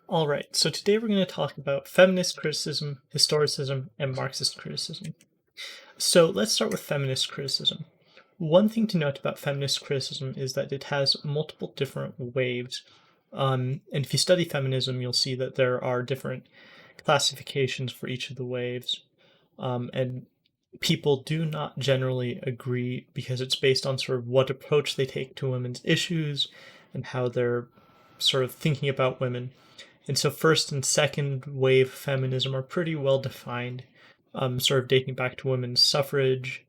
All right, so today we're going to talk about feminist criticism, historicism, and Marxist criticism. So let's start with feminist criticism. One thing to note about feminist criticism is that it has multiple different waves. And if you study feminism, you'll see that there are different classifications for each of the waves. And people do not generally agree because it's based on sort of what approach they take to women's issues and how they're sort of thinking about women. And so first and second wave feminism are pretty well defined, sort of dating back to women's suffrage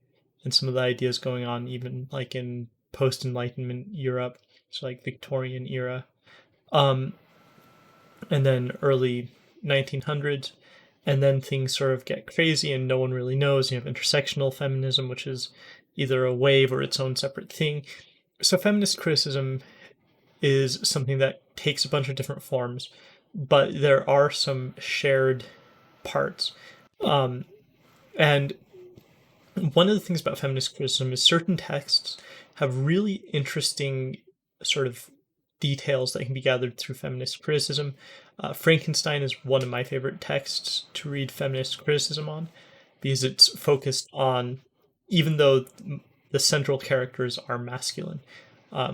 and some of the ideas going on even like in post-Enlightenment Europe, so like Victorian era, um, and then early 1900s. And then things sort of get crazy and no one really knows. You have intersectional feminism, which is either a wave or its own separate thing. So feminist criticism is something that takes a bunch of different forms, but there are some shared parts. And one of the things about feminist criticism is certain texts have really interesting sort of details that can be gathered through feminist criticism. Frankenstein is one of my favorite texts to read feminist criticism on because it's focused on, even though the central characters are masculine,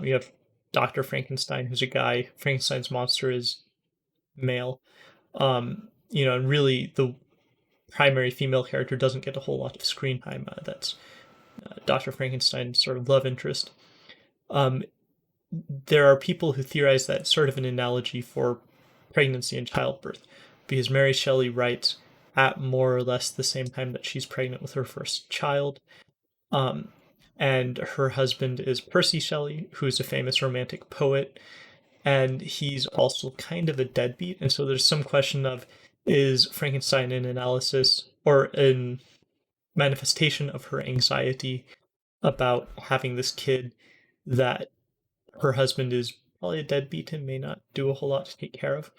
you have Dr. Frankenstein, who's a guy. Frankenstein's monster is male. And really the primary female character doesn't get a whole lot of screen time. That's Dr. Frankenstein's sort of love interest. There are people who theorize that sort of an analogy for pregnancy and childbirth, because Mary Shelley writes at more or less the same time that she's pregnant with her first child. And her husband is Percy Shelley, who's a famous romantic poet, and he's also kind of a deadbeat. And so there's some question of, is Frankenstein an analysis or a manifestation of her anxiety about having this kid that her husband is probably a deadbeat and may not do a whole lot to take care of?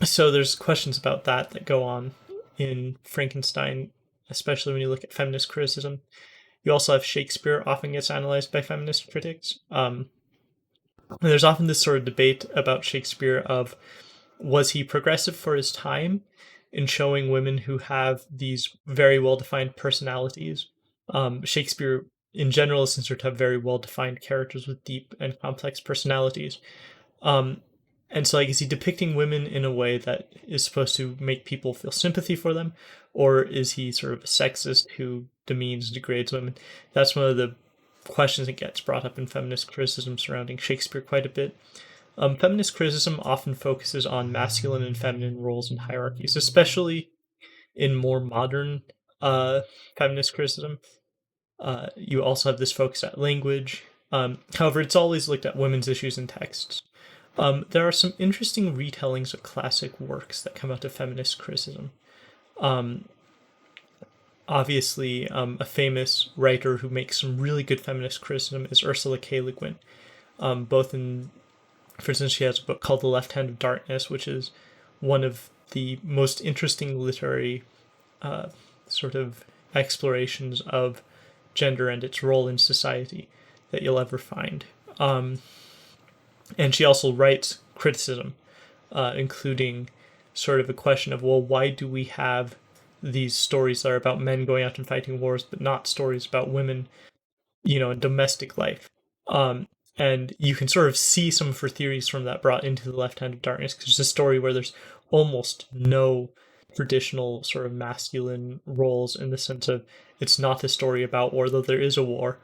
So there's questions about that go on in Frankenstein, especially when you look at feminist criticism. You also have Shakespeare often gets analyzed by feminist critics. There's often this sort of debate about Shakespeare of, was he progressive for his time in showing women who have these very well-defined personalities? Shakespeare in general is considered to have very well-defined characters with deep and complex personalities. And so, like, is he depicting women in a way that is supposed to make people feel sympathy for them? Or is he sort of a sexist who demeans, degrades women? That's one of the questions that gets brought up in feminist criticism surrounding Shakespeare quite a bit. Feminist criticism often focuses on masculine and feminine roles and hierarchies, especially in more modern feminist criticism. You also have this focus at language. However, it's always looked at women's issues in texts. There are some interesting retellings of classic works that come out of feminist criticism. Obviously, a famous writer who makes some really good feminist criticism is Ursula K. Le Guin. For instance, she has a book called The Left Hand of Darkness, which is one of the most interesting literary sort of explorations of gender and its role in society that you'll ever find. And she also writes criticism, including sort of a question of, well, why do we have these stories that are about men going out and fighting wars, but not stories about women, in domestic life? And you can sort of see some of her theories from that brought into The Left Hand of Darkness, because it's a story where there's almost no traditional sort of masculine roles, in the sense of it's not a story about war, though there is a war,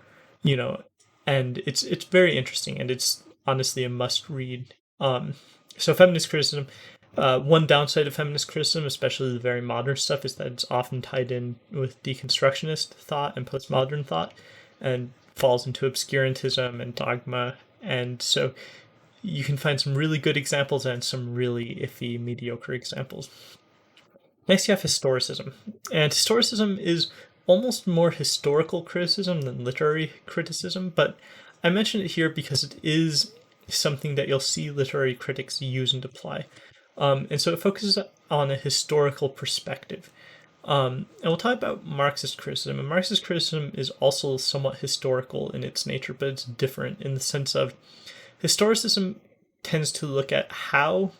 and it's very interesting, and it's honestly a must read. So feminist criticism, one downside of feminist criticism, especially the very modern stuff, is that it's often tied in with deconstructionist thought and postmodern thought, and falls into obscurantism and dogma. And so you can find some really good examples and some really iffy, mediocre examples. Next, you have historicism. And historicism is almost more historical criticism than literary criticism, but I mention it here because it is something that you'll see literary critics use and apply. And so it focuses on a historical perspective. And we'll talk about Marxist criticism. And Marxist criticism is also somewhat historical in its nature, but it's different in the sense of historicism tends to look at how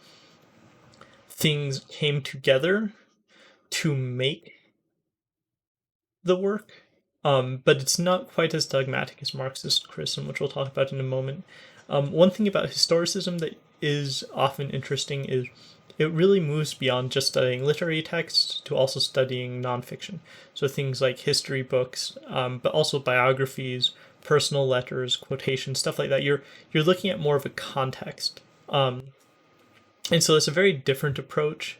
things came together to make the work, but it's not quite as dogmatic as Marxist criticism, which we'll talk about in a moment. One thing about historicism that is often interesting is it really moves beyond just studying literary texts to also studying nonfiction. So things like history books, but also biographies, personal letters, quotations, stuff like that. You're looking at more of a context. And so it's a very different approach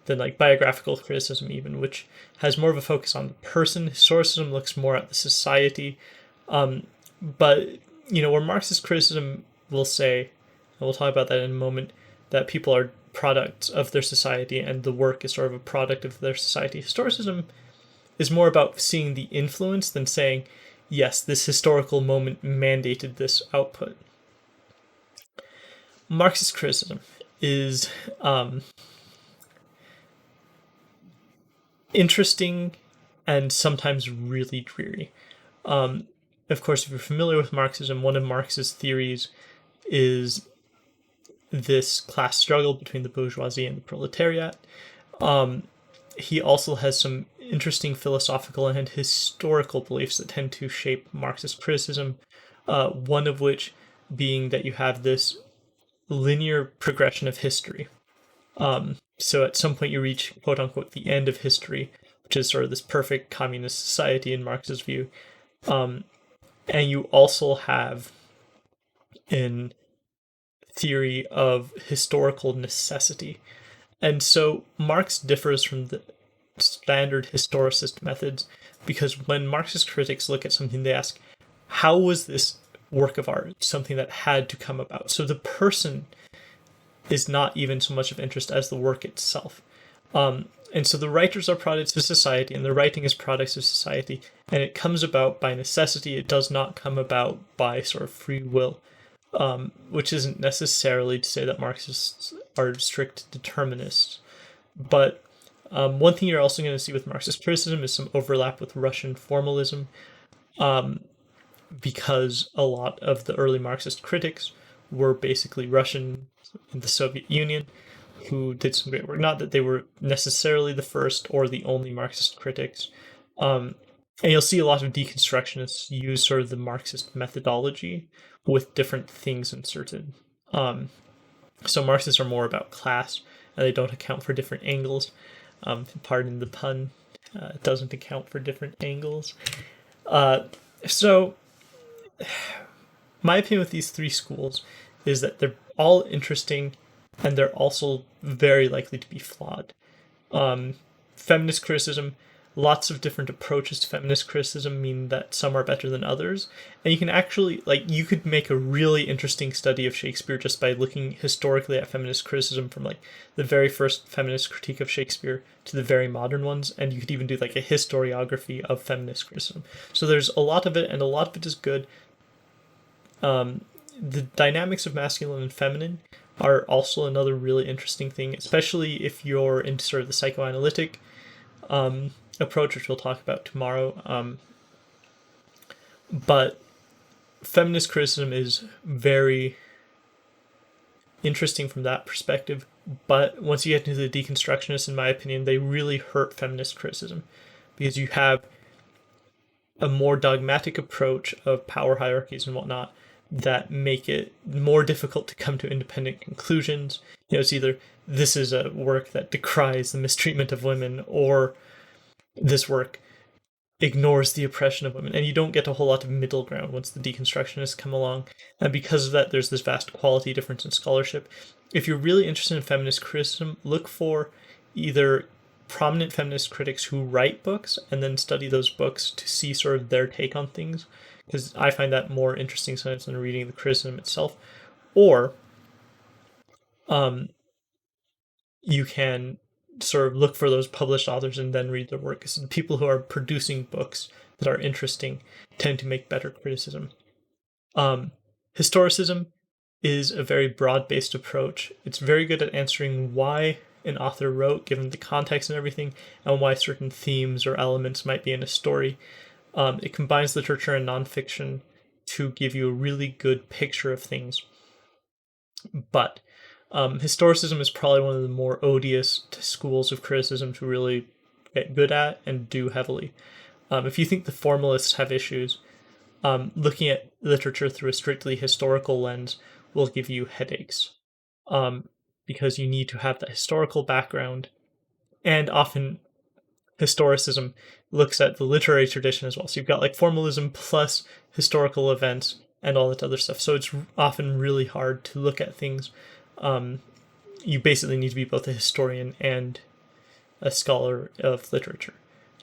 than like biographical criticism even, which has more of a focus on the person. Historicism looks more at the society. But, where Marxist criticism will say, and we'll talk about that in a moment, that people are products of their society and the work is sort of a product of their society. Historicism is more about seeing the influence than saying, yes, this historical moment mandated this output. Marxist criticism is interesting and sometimes really dreary. Of course, if you're familiar with Marxism, one of Marx's theories is this class struggle between the bourgeoisie and the proletariat. He also has some interesting philosophical and historical beliefs that tend to shape Marxist criticism, one of which being that you have this linear progression of history. So at some point you reach, quote unquote, the end of history, which is sort of this perfect communist society in Marx's view. And you also have in theory of historical necessity. And so Marx differs from the standard historicist methods because when Marxist critics look at something, they ask, how was this work of art something that had to come about? So the person is not even so much of interest as the work itself. And so the writers are products of society, and the writing is products of society, and it comes about by necessity. It does not come about by sort of free will, which isn't necessarily to say that Marxists are strict determinists. But one thing you're also going to see with Marxist criticism is some overlap with Russian formalism, because a lot of the early Marxist critics were basically Russian in the Soviet Union, who did some great work. Not that they were necessarily the first or the only Marxist critics. And you'll see a lot of deconstructionists use sort of the Marxist methodology with different things inserted. So Marxists are more about class, and they don't account for different angles. Pardon the pun, it doesn't account for different angles. So my opinion with these three schools is that they're all interesting, and they're also very likely to be flawed. Feminist criticism, lots of different approaches to feminist criticism mean that some are better than others. And you can actually, you could make a really interesting study of Shakespeare just by looking historically at feminist criticism from the very first feminist critique of Shakespeare to the very modern ones. And you could even do a historiography of feminist criticism. So there's a lot of it, and a lot of it is good. The dynamics of masculine and feminine are also another really interesting thing, especially if you're into sort of the psychoanalytic approach, which we'll talk about tomorrow. But feminist criticism is very interesting from that perspective. But once you get into the deconstructionists, in my opinion, they really hurt feminist criticism because you have a more dogmatic approach of power hierarchies and whatnot that make it more difficult to come to independent conclusions. It's either this is a work that decries the mistreatment of women, or this work ignores the oppression of women, and you don't get a whole lot of middle ground once the deconstructionists come along. And because of that, there's this vast quality difference in scholarship. If you're really interested in feminist criticism, look for either prominent feminist critics who write books and then study those books to see sort of their take on things, because I find that more interesting sometimes than reading the criticism itself. Or you can sort of look for those published authors and then read their work, because the people who are producing books that are interesting tend to make better criticism. Historicism is a very broad-based approach. It's very good at answering why an author wrote, given the context and everything, and why certain themes or elements might be in a story. It combines literature and nonfiction to give you a really good picture of things. But historicism is probably one of the more odious schools of criticism to really get good at and do heavily. If you think the formalists have issues, looking at literature through a strictly historical lens will give you headaches, because you need to have that historical background, and often historicism looks at the literary tradition as well. So you've got like formalism plus historical events and all that other stuff. So it's often really hard to look at things. You basically need to be both a historian and a scholar of literature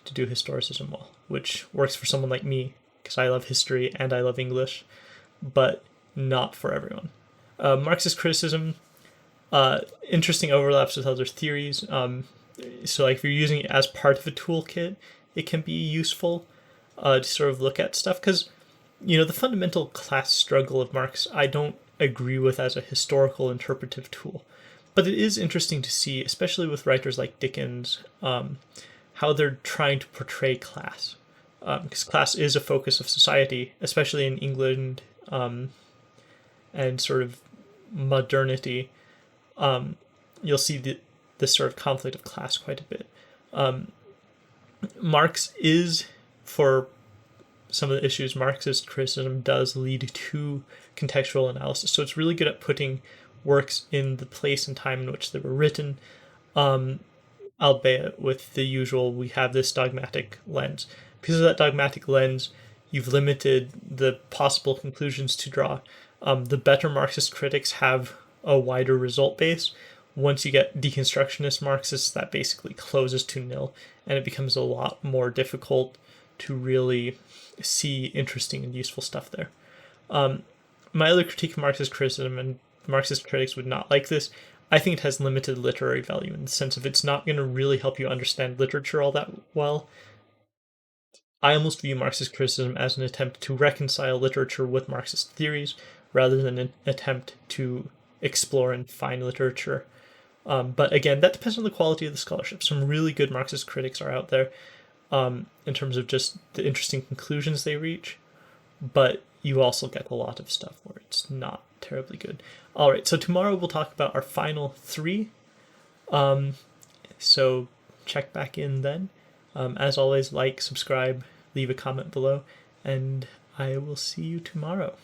to do historicism well, which works for someone like me because I love history and I love English, but not for everyone. Marxist criticism, interesting overlaps with other theories. So like if you're using it as part of a toolkit, it can be useful to sort of look at stuff, because the fundamental class struggle of Marx I don't agree with as a historical interpretive tool, but it is interesting to see, especially with writers like Dickens, how they're trying to portray class, because class is a focus of society, especially in England, and sort of modernity. You'll see this sort of conflict of class quite a bit. Marx is, for some of the issues, Marxist criticism does lead to contextual analysis. So it's really good at putting works in the place and time in which they were written, albeit with the usual, we have this dogmatic lens. Because of that dogmatic lens, you've limited the possible conclusions to draw. The better Marxist critics have a wider result base. Once you get deconstructionist Marxists, that basically closes to nil, and it becomes a lot more difficult to really see interesting and useful stuff there. My other critique of Marxist criticism, and Marxist critics would not like this, I think it has limited literary value in the sense of it's not going to really help you understand literature all that well. I almost view Marxist criticism as an attempt to reconcile literature with Marxist theories rather than an attempt to explore and find literature. But again, that depends on the quality of the scholarship. Some really good Marxist critics are out there, in terms of just the interesting conclusions they reach, but you also get a lot of stuff where it's not terribly good. All right, so tomorrow we'll talk about our final three. So check back in then. As always, like, subscribe, leave a comment below, and I will see you tomorrow.